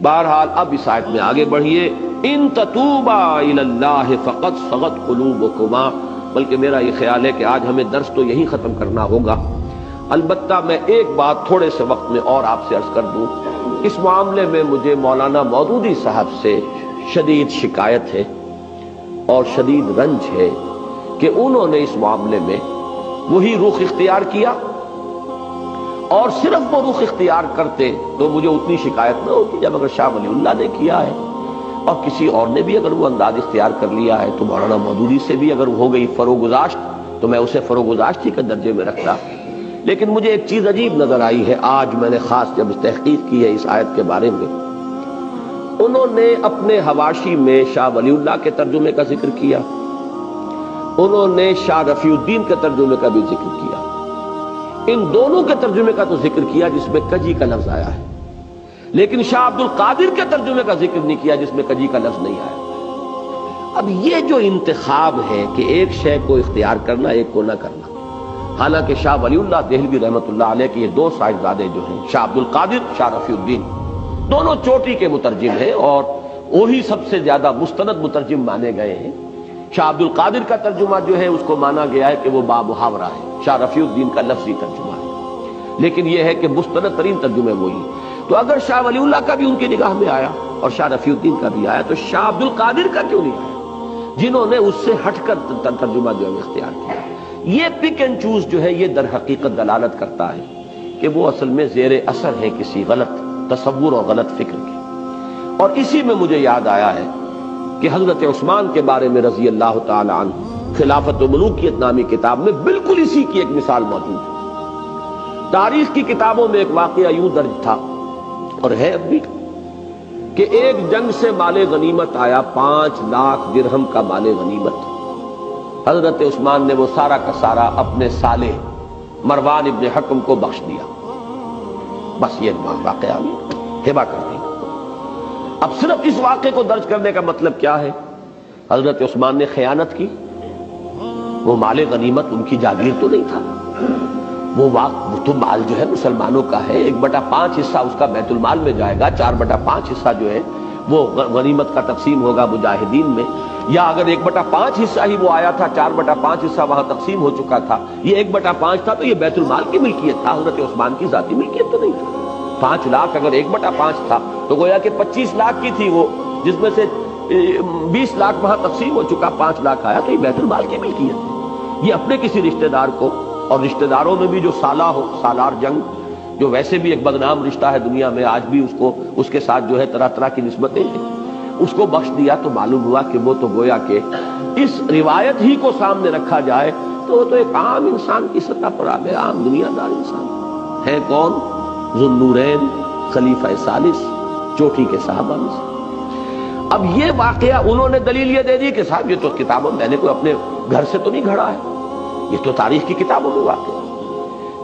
بہرحال اب اس آیت میں آگے بڑھیے، ان تتوبا الی اللہ فقد صغت قلوبکما، بلکہ میرا یہ خیال ہے کہ آج ہمیں درس تو یہی ختم کرنا ہوگا۔ البتہ میں ایک بات تھوڑے سے وقت میں اور آپ سے عرض کر دوں، اس معاملے میں مجھے مولانا مودودی صاحب سے شدید شکایت ہے اور شدید رنج ہے کہ انہوں نے اس معاملے میں وہی رخ اختیار کیا، اور صرف وہ رخ اختیار کرتے تو مجھے اتنی شکایت نہ ہوتی جب اگر شاہ ولی اللہ نے کیا ہے اور کسی اور نے بھی اگر وہ انداز اختیار کر لیا ہے تو مولانا مودودی سے بھی اگر ہو گئی فروگزاشت تو میں اسے فروگزاشتی کے درجے میں رکھتا۔ لیکن مجھے ایک چیز عجیب نظر آئی ہے آج میں نے خاص جب تحقیق کی ہے اس آیت کے بارے میں، انہوں نے اپنے حواشی میں شاہ ولی اللہ کے ترجمے کا ذکر کیا، انہوں نے شاہ رفیع الدین کے ترجمے کا بھی ذکر کیا، ان دونوں کے ترجمے کا تو ذکر کیا جس میں کجی کا لفظ آیا ہے، لیکن شاہ عبد القادر کے ترجمے کا ذکر نہیں کیا جس میں کجی کا لفظ نہیں آیا۔ اب یہ جو انتخاب ہے کہ ایک شے کو اختیار کرنا ایک کو نہ کرنا، حالانکہ شاہ ولی اللہ دہلوی رحمۃ اللہ علیہ کے یہ دو صاحبزادے جو ہیں شاہ عبد القادر، شاہ رفیع الدین، دونوں چوٹی کے مترجم ہیں اور وہی سب سے زیادہ مستند مترجم مانے گئے ہیں۔ شاہ عبد القادر کا ترجمہ جو ہے اس کو مانا گیا ہے کہ وہ بامحاورہ ہے، شاہ رفیع الدین کا لفظی ترجمہ ہے، لیکن یہ ہے کہ مستند ترین ترجمے وہی۔ تو اگر شاہ ولی اللہ کا بھی ان کی نگاہ میں آیا اور شاہ رفیع الدین کا بھی آیا تو شاہ عبد القادر کا کیوں نہیں آیا، جنہوں نے اس سے ہٹ کر ترجمہ جو ہے اختیار کیا؟ یہ پک اینڈ چوز جو ہے یہ در حقیقت دلالت کرتا ہے کہ وہ اصل میں زیر اثر ہے کسی غلط تصور اور غلط فکر کے۔ اور اسی میں مجھے یاد آیا ہے کہ حضرت عثمان کے بارے میں رضی اللہ تعالی عنہ خلافت و ملوکیت نامی کتاب میں بالکل اسی کی ایک مثال موجود ہے۔ تاریخ کی کتابوں میں ایک واقعہ یوں درج تھا اور ہے اب بھی کہ ایک جنگ سے مال غنیمت آیا، 5 لاکھ درہم کا مال غنیمت۔ حضرت عثمان نے وہ سارا کا سارا اپنے سالے مروان ابن حکم کو بخش دیا، بس یہ واقعہ ہبہ کر دیا۔ اب صرف اس واقعے کو درج کرنے کا مطلب کیا ہے؟ حضرت عثمان نے خیانت کی، وہ مال غنیمت ان کی جاگیر تو نہیں تھا، وہ تو مال جو ہے مسلمانوں کا ہے، 1/5 حصہ اس کا بیت المال میں جائے گا، 4/5 حصہ جو ہے وہ غنیمت کا تقسیم ہوگا مجاہدین میں، یا اگر 1/5 حصہ ہی وہ آیا تھا، 4/5 حصہ وہاں تقسیم ہو چکا تھا، یہ 1/5 تھا تو یہ بیت المال کی ملکیت تھا، حضرت عثمان کی ذاتی ملکیت تو نہیں تھا۔ 5 لاکھ اگر 1/5 تھا تو گویا کہ 25 لاکھ کی تھی وہ، جس میں سے 20 لاکھ وہاں تقسیم ہو چکا، 5 لاکھ آیا تو یہ بیت المال کی ملکیت ہے۔ یہ اپنے کسی رشتہ دار کو، اور رشتہ داروں میں بھی جو سالہ ہو، سالار جنگ جو ویسے بھی ایک بدنام رشتہ ہے دنیا میں، آج بھی اس کے ساتھ جو ہے طرح طرح کی نسبتیں ہیں، اس کو بخش دیا تو معلوم ہوا کہ وہ تو گویا کہ اس روایت ہی کو سامنے رکھا جائے تو وہ تو ایک عام انسان کی سطح پر آ گئے، عام دنیا دار انسان ہے۔ کون؟ ذو النورین خلیفہ ثالث، چوٹی کے صحابہ میں سے۔ اب یہ واقعہ انہوں نے دلیل یہ دے دی کہ صاحب یہ تو کتابوں میں نے کوئی اپنے گھر سے تو نہیں گھڑا ہے، یہ تو تاریخ کی کتابوں میں واقع ہے۔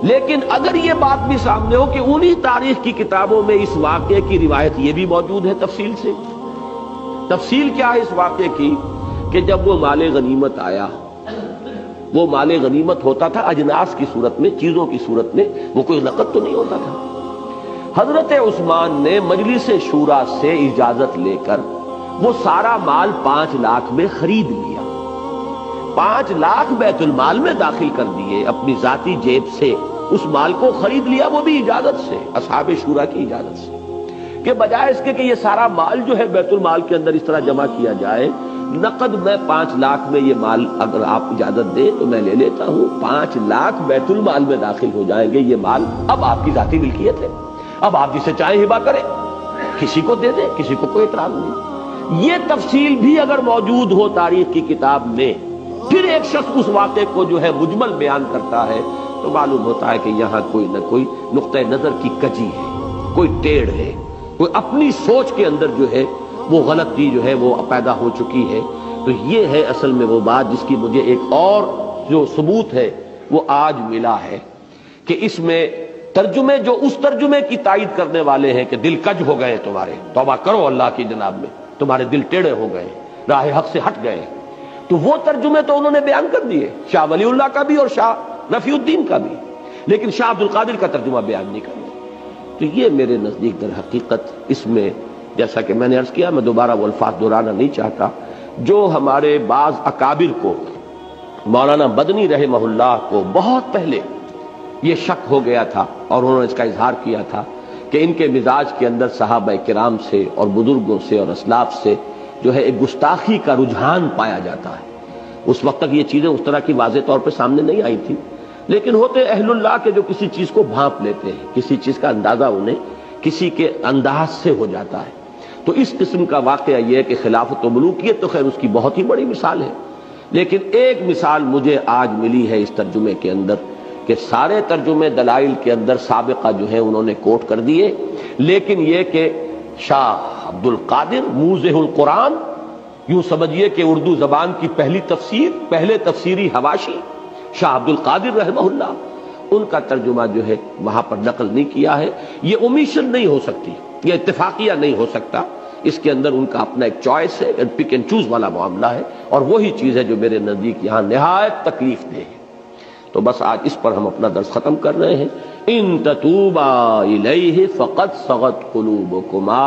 لیکن اگر یہ بات بھی سامنے ہو کہ انہی تاریخ کی کتابوں میں اس واقعے کی روایت یہ بھی موجود ہے تفصیل سے، تفصیل کیا ہے اس واقعے کی کہ جب وہ مال غنیمت آیا، وہ مال غنیمت ہوتا تھا اجناس کی صورت میں، چیزوں کی صورت میں، وہ کوئی نقد تو نہیں ہوتا تھا۔ حضرت عثمان نے مجلس شورا سے اجازت لے کر وہ سارا مال 5 لاکھ میں خرید لیا، 5 لاکھ بیت المال میں داخل کر دیے، اپنی ذاتی جیب سے اس مال کو خرید لیا، وہ بھی اجازت سے، اصحاب شورا کی اجازت سے، کہ بجائے اس کے کہ یہ سارا مال جو ہے بیت المال کے اندر اس طرح جمع کیا جائے، نقد میں 5 لاکھ میں یہ مال اگر آپ اجازت دیں تو میں لے لیتا ہوں، 5 لاکھ بیت المال میں داخل ہو جائیں گے، یہ مال اب آپ کی ذاتی ملکیت ہے، اب آپ جسے چاہیں ہبہ کریں، کسی کو دے دیں، کسی کو کوئی اعتراض نہیں۔ یہ تفصیل بھی اگر موجود ہو تاریخ کی کتاب میں، پھر ایک شخص اس واقعے کو جو ہے مجمل بیان کرتا ہے تو معلوم ہوتا ہے کہ یہاں کوئی نہ کوئی نقطہ نظر کی کجی ہے، کوئی ٹیڑھ ہے، کوئی اپنی سوچ کے اندر جو ہے وہ غلطی جو ہے وہ پیدا ہو چکی ہے۔ تو یہ ہے اصل میں وہ بات جس کی مجھے ایک اور جو ثبوت ہے وہ آج ملا ہے کہ اس میں ترجمے جو اس ترجمے کی تائید کرنے والے ہیں کہ دل کج ہو گئے تمہارے، توبہ کرو اللہ کی جناب میں، تمہارے دل ٹیڑھے ہو گئے، راہ حق سے ہٹ گئے، تو وہ ترجمے تو انہوں نے بیان کر دیے، شاہ ولی اللہ کا بھی اور شاہ رفیع الدین کا بھی، لیکن شاہ عبد القادر کا ترجمہ بیان نہیں کر دیا۔ تو یہ میرے نزدیک در حقیقت اس میں جیسا کہ میں نے عرض کیا، میں دوبارہ وہ الفاظ دہرانا نہیں چاہتا، جو ہمارے بعض اکابر کو، مولانا مدنی رحمہ اللہ کو بہت پہلے یہ شک ہو گیا تھا اور انہوں نے اس کا اظہار کیا تھا کہ ان کے مزاج کے اندر صحابہ کرام سے اور بزرگوں سے اور اسلاف سے جو ہے ایک گستاخی کا رجحان پایا جاتا ہے۔ اس وقت تک یہ چیزیں اس طرح کی واضح طور پہ سامنے نہیں آئی تھی، لیکن ہوتے اہل اللہ کے جو کسی چیز کو بھانپ لیتے ہیں، کسی چیز کا اندازہ انہیں کسی کے انداز سے ہو جاتا ہے۔ تو اس قسم کا واقعہ یہ ہے کہ خلافت و ملوکیت تو خیر اس کی بہت ہی بڑی مثال ہے، لیکن ایک مثال مجھے آج ملی ہے اس ترجمے کے اندر کہ سارے ترجمے دلائل کے اندر سابقہ جو ہے انہوں نے کوٹ کر دیے، لیکن یہ کہ شاہ عبد القادر موضح القرآن، یوں سمجھیے کہ اردو زبان کی پہلی تفسیر، پہلے تفسیری حواشی شاہ عبد القادر رحمہ اللہ، ان کا ترجمہ جو ہے وہاں پر نقل نہیں کیا ہے۔ یہ اومیشن نہیں ہو سکتی، یہ اتفاقیہ نہیں ہو سکتا، اس کے اندر ان کا اپنا ایک چوائس ہے، پک اینڈ چوز والا معاملہ ہے، اور وہی چیز ہے جو میرے نزدیک یہاں نہایت تکلیف دہ ہے۔ تو بس آج اس پر ہم اپنا درس ختم کر رہے ہیں۔ ان تتوبا الیہ فقد صغت قلوبکما،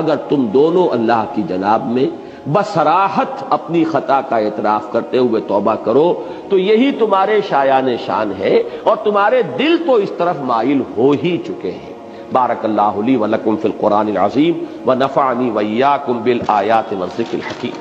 اگر تم دونوں اللہ کی جناب میں بصراحت اپنی خطا کا اعتراف کرتے ہوئے توبہ کرو تو یہی تمہارے شایان شان ہے، اور تمہارے دل تو اس طرف مائل ہو ہی چکے ہیں۔ بارک اللہ لی ولکم فی القرآن العظیم ونفعنی وإیاکم بالآیات والذکر الحکیم۔